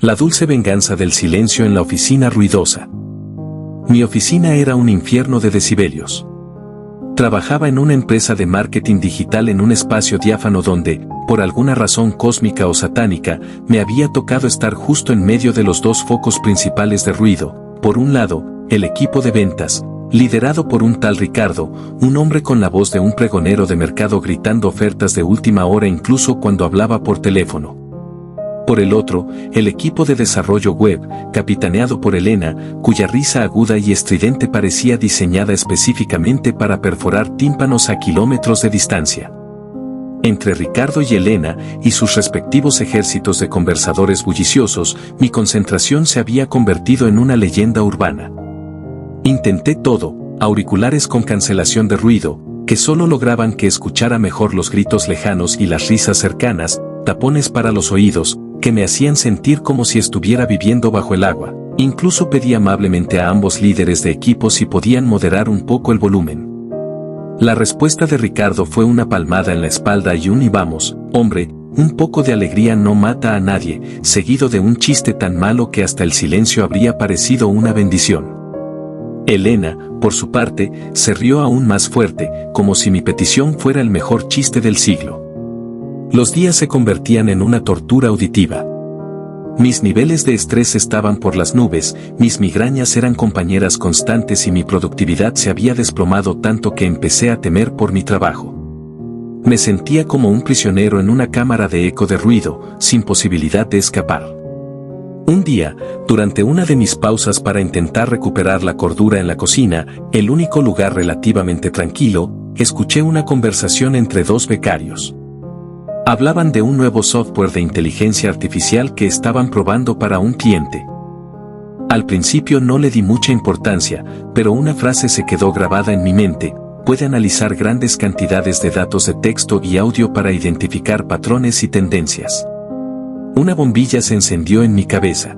La dulce venganza del silencio en la oficina ruidosa. Mi oficina era un infierno de decibelios. Trabajaba en una empresa de marketing digital en un espacio diáfano donde, por alguna razón cósmica o satánica, me había tocado estar justo en medio de los dos focos principales de ruido. Por un lado, el equipo de ventas, liderado por un tal Ricardo, un hombre con la voz de un pregonero de mercado gritando ofertas de última hora incluso cuando hablaba por teléfono. Por el otro, el equipo de desarrollo web, capitaneado por Elena, cuya risa aguda y estridente parecía diseñada específicamente para perforar tímpanos a kilómetros de distancia. Entre Ricardo y Elena, y sus respectivos ejércitos de conversadores bulliciosos, mi concentración se había convertido en una leyenda urbana. Intenté todo, auriculares con cancelación de ruido, que solo lograban que escuchara mejor los gritos lejanos y las risas cercanas, tapones para los oídos, que me hacían sentir como si estuviera viviendo bajo el agua. Incluso pedí amablemente a ambos líderes de equipo si podían moderar un poco el volumen. La respuesta de Ricardo fue una palmada en la espalda y un "y vamos, hombre, un poco de alegría no mata a nadie", seguido de un chiste tan malo que hasta el silencio habría parecido una bendición. Elena, por su parte, se rió aún más fuerte, como si mi petición fuera el mejor chiste del siglo. Los días se convertían en una tortura auditiva. Mis niveles de estrés estaban por las nubes, mis migrañas eran compañeras constantes y mi productividad se había desplomado tanto que empecé a temer por mi trabajo. Me sentía como un prisionero en una cámara de eco de ruido, sin posibilidad de escapar. Un día, durante una de mis pausas para intentar recuperar la cordura en la cocina, el único lugar relativamente tranquilo, escuché una conversación entre dos becarios. Hablaban de un nuevo software de inteligencia artificial que estaban probando para un cliente. Al principio no le di mucha importancia, pero una frase se quedó grabada en mi mente: puede analizar grandes cantidades de datos de texto y audio para identificar patrones y tendencias. Una bombilla se encendió en mi cabeza.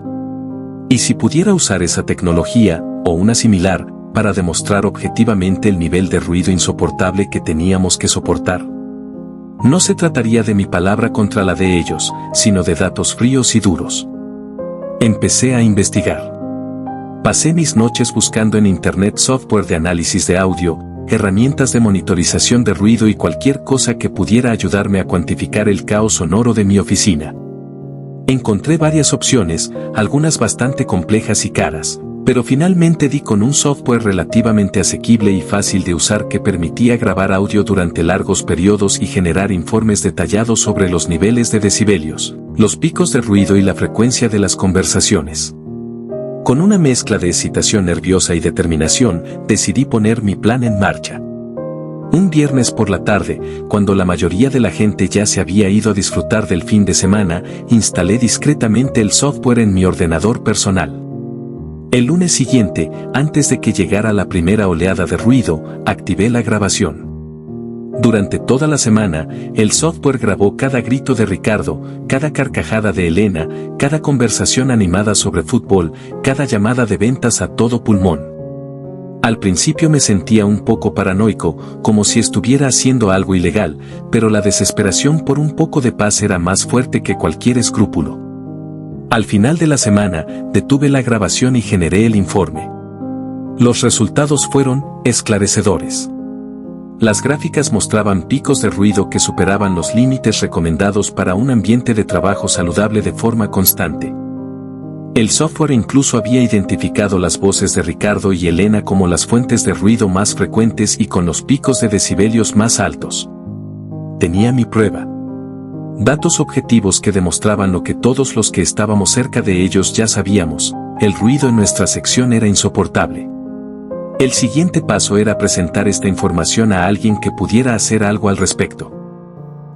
¿Y si pudiera usar esa tecnología, o una similar, para demostrar objetivamente el nivel de ruido insoportable que teníamos que soportar? No se trataría de mi palabra contra la de ellos, sino de datos fríos y duros. Empecé a investigar. Pasé mis noches buscando en internet software de análisis de audio, herramientas de monitorización de ruido y cualquier cosa que pudiera ayudarme a cuantificar el caos sonoro de mi oficina. Encontré varias opciones, algunas bastante complejas y caras, pero finalmente di con un software relativamente asequible y fácil de usar que permitía grabar audio durante largos periodos y generar informes detallados sobre los niveles de decibelios, los picos de ruido y la frecuencia de las conversaciones. Con una mezcla de excitación nerviosa y determinación, decidí poner mi plan en marcha. Un viernes por la tarde, cuando la mayoría de la gente ya se había ido a disfrutar del fin de semana, instalé discretamente el software en mi ordenador personal. El lunes siguiente, antes de que llegara la primera oleada de ruido, activé la grabación. Durante toda la semana, el software grabó cada grito de Ricardo, cada carcajada de Elena, cada conversación animada sobre fútbol, cada llamada de ventas a todo pulmón. Al principio me sentía un poco paranoico, como si estuviera haciendo algo ilegal, pero la desesperación por un poco de paz era más fuerte que cualquier escrúpulo. Al final de la semana, detuve la grabación y generé el informe. Los resultados fueron esclarecedores. Las gráficas mostraban picos de ruido que superaban los límites recomendados para un ambiente de trabajo saludable de forma constante. El software incluso había identificado las voces de Ricardo y Elena como las fuentes de ruido más frecuentes y con los picos de decibelios más altos. Tenía mi prueba. Datos objetivos que demostraban lo que todos los que estábamos cerca de ellos ya sabíamos: el ruido en nuestra sección era insoportable. El siguiente paso era presentar esta información a alguien que pudiera hacer algo al respecto.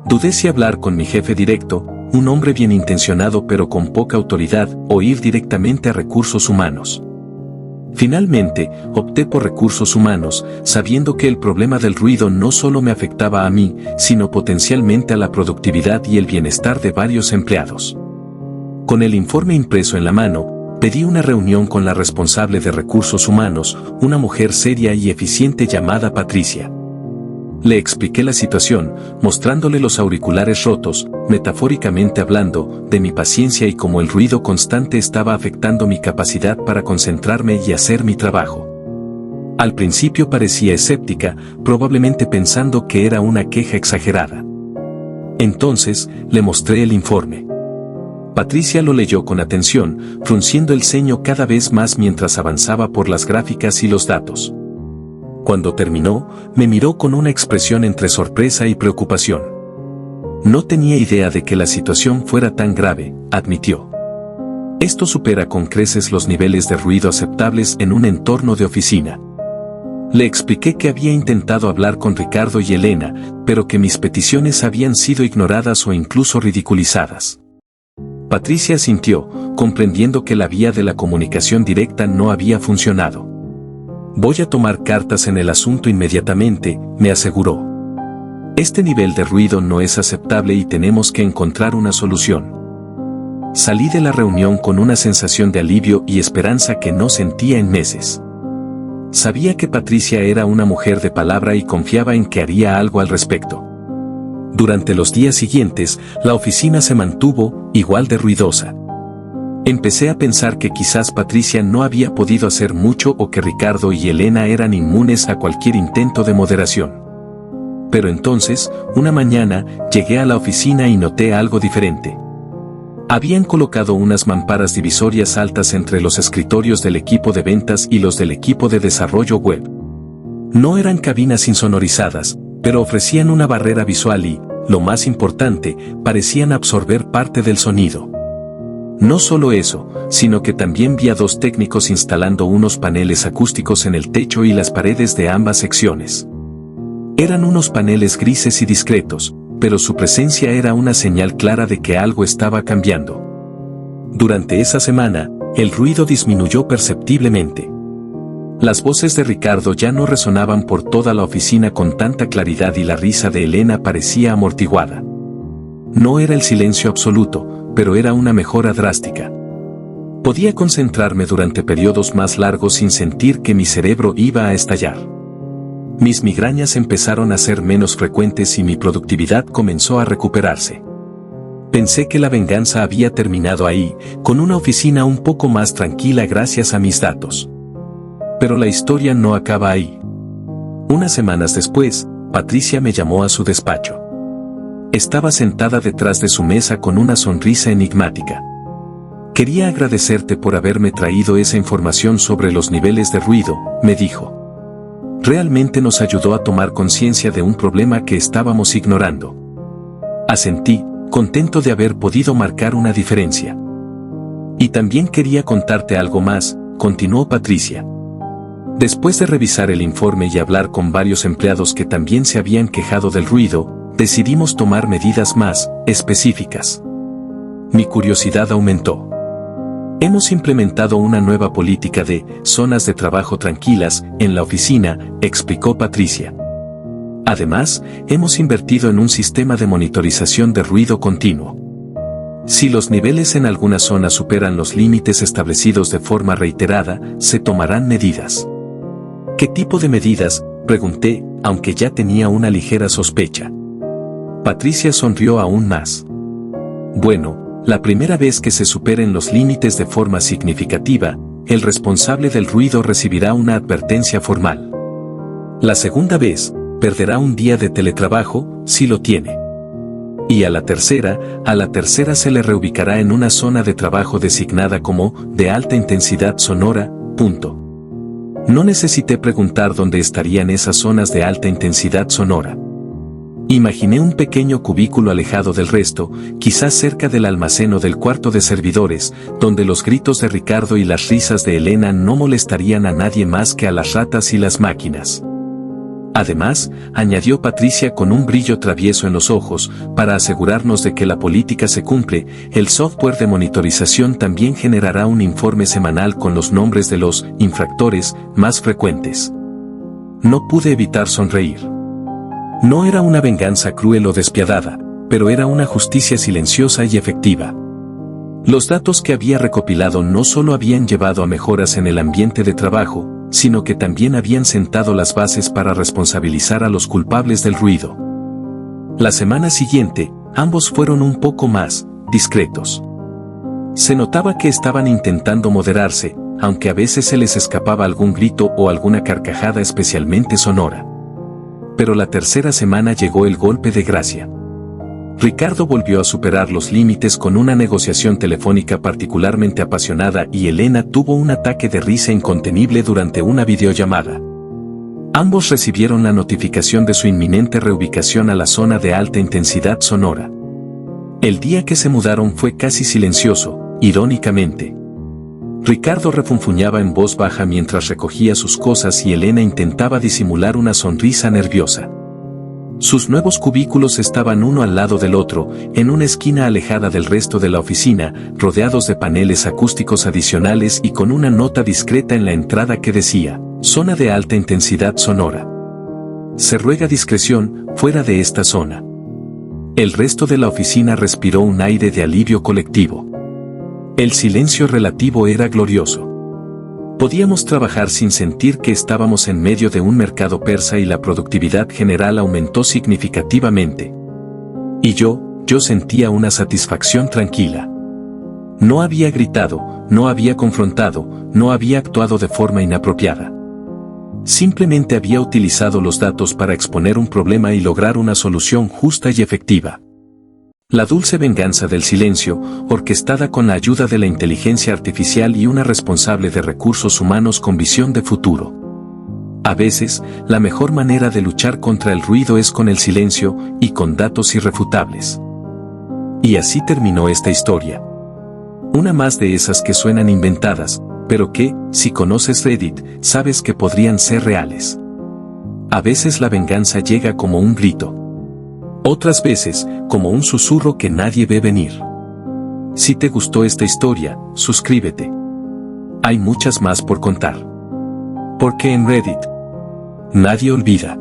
Dudé si hablar con mi jefe directo, un hombre bien intencionado pero con poca autoridad, o ir directamente a recursos humanos. Finalmente, opté por recursos humanos, sabiendo que el problema del ruido no solo me afectaba a mí, sino potencialmente a la productividad y el bienestar de varios empleados. Con el informe impreso en la mano, pedí una reunión con la responsable de recursos humanos, una mujer seria y eficiente llamada Patricia. Le expliqué la situación, mostrándole los auriculares rotos, metafóricamente hablando, de mi paciencia y cómo el ruido constante estaba afectando mi capacidad para concentrarme y hacer mi trabajo. Al principio parecía escéptica, probablemente pensando que era una queja exagerada. Entonces, le mostré el informe. Patricia lo leyó con atención, frunciendo el ceño cada vez más mientras avanzaba por las gráficas y los datos. Cuando terminó, me miró con una expresión entre sorpresa y preocupación. No tenía idea de que la situación fuera tan grave, admitió. Esto supera con creces los niveles de ruido aceptables en un entorno de oficina. Le expliqué que había intentado hablar con Ricardo y Elena, pero que mis peticiones habían sido ignoradas o incluso ridiculizadas. Patricia asintió, comprendiendo que la vía de la comunicación directa no había funcionado. Voy a tomar cartas en el asunto inmediatamente, me aseguró. Este nivel de ruido no es aceptable y tenemos que encontrar una solución. Salí de la reunión con una sensación de alivio y esperanza que no sentía en meses. Sabía que Patricia era una mujer de palabra y confiaba en que haría algo al respecto. Durante los días siguientes, la oficina se mantuvo igual de ruidosa. Empecé a pensar que quizás Patricia no había podido hacer mucho o que Ricardo y Elena eran inmunes a cualquier intento de moderación. Pero entonces, una mañana, llegué a la oficina y noté algo diferente. Habían colocado unas mamparas divisorias altas entre los escritorios del equipo de ventas y los del equipo de desarrollo web. No eran cabinas insonorizadas, pero ofrecían una barrera visual y, lo más importante, parecían absorber parte del sonido. No solo eso, sino que también vi a dos técnicos instalando unos paneles acústicos en el techo y las paredes de ambas secciones. Eran unos paneles grises y discretos, pero su presencia era una señal clara de que algo estaba cambiando. Durante esa semana, el ruido disminuyó perceptiblemente. Las voces de Ricardo ya no resonaban por toda la oficina con tanta claridad y la risa de Elena parecía amortiguada. No era el silencio absoluto, pero era una mejora drástica. Podía concentrarme durante periodos más largos sin sentir que mi cerebro iba a estallar. Mis migrañas empezaron a ser menos frecuentes y mi productividad comenzó a recuperarse. Pensé que la venganza había terminado ahí, con una oficina un poco más tranquila gracias a mis datos. Pero la historia no acaba ahí. Unas semanas después, Patricia me llamó a su despacho. Estaba sentada detrás de su mesa con una sonrisa enigmática. Quería agradecerte por haberme traído esa información sobre los niveles de ruido, me dijo. Realmente nos ayudó a tomar conciencia de un problema que estábamos ignorando. Asentí, contento de haber podido marcar una diferencia. Y también quería contarte algo más, continuó Patricia. Después de revisar el informe y hablar con varios empleados que también se habían quejado del ruido, decidimos tomar medidas más específicas. Mi curiosidad aumentó. Hemos implementado una nueva política de zonas de trabajo tranquilas en la oficina, explicó Patricia. Además, hemos invertido en un sistema de monitorización de ruido continuo. Si los niveles en alguna zona superan los límites establecidos de forma reiterada, se tomarán medidas. ¿Qué tipo de medidas?, pregunté, aunque ya tenía una ligera sospecha. Patricia sonrió aún más. Bueno, la primera vez que se superen los límites de forma significativa, el responsable del ruido recibirá una advertencia formal. La segunda vez, perderá un día de teletrabajo, si lo tiene. Y a la tercera se le reubicará en una zona de trabajo designada como de alta intensidad sonora, punto. No necesité preguntar dónde estarían esas zonas de alta intensidad sonora. Imaginé un pequeño cubículo alejado del resto, quizás cerca del almacén o del cuarto de servidores, donde los gritos de Ricardo y las risas de Elena no molestarían a nadie más que a las ratas y las máquinas. Además, añadió Patricia con un brillo travieso en los ojos, para asegurarnos de que la política se cumple, el software de monitorización también generará un informe semanal con los nombres de los infractores más frecuentes. No pude evitar sonreír. No era una venganza cruel o despiadada, pero era una justicia silenciosa y efectiva. Los datos que había recopilado no solo habían llevado a mejoras en el ambiente de trabajo, sino que también habían sentado las bases para responsabilizar a los culpables del ruido. La semana siguiente, ambos fueron un poco más discretos. Se notaba que estaban intentando moderarse, aunque a veces se les escapaba algún grito o alguna carcajada especialmente sonora. Pero la tercera semana llegó el golpe de gracia. Ricardo volvió a superar los límites con una negociación telefónica particularmente apasionada y Elena tuvo un ataque de risa incontenible durante una videollamada. Ambos recibieron la notificación de su inminente reubicación a la zona de alta intensidad sonora. El día que se mudaron fue casi silencioso, irónicamente. Ricardo refunfuñaba en voz baja mientras recogía sus cosas y Elena intentaba disimular una sonrisa nerviosa. Sus nuevos cubículos estaban uno al lado del otro, en una esquina alejada del resto de la oficina, rodeados de paneles acústicos adicionales y con una nota discreta en la entrada que decía, zona de alta intensidad sonora. Se ruega discreción, fuera de esta zona. El resto de la oficina respiró un aire de alivio colectivo. El silencio relativo era glorioso. Podíamos trabajar sin sentir que estábamos en medio de un mercado persa y la productividad general aumentó significativamente. Y yo sentía una satisfacción tranquila. No había gritado, no había confrontado, no había actuado de forma inapropiada. Simplemente había utilizado los datos para exponer un problema y lograr una solución justa y efectiva. La dulce venganza del silencio, orquestada con la ayuda de la inteligencia artificial y una responsable de recursos humanos con visión de futuro. A veces, la mejor manera de luchar contra el ruido es con el silencio y con datos irrefutables. Y así terminó esta historia. Una más de esas que suenan inventadas, pero que, si conoces Reddit, sabes que podrían ser reales. A veces la venganza llega como un grito. Otras veces, como un susurro que nadie ve venir. Si te gustó esta historia, suscríbete. Hay muchas más por contar. Porque en Reddit, nadie olvida.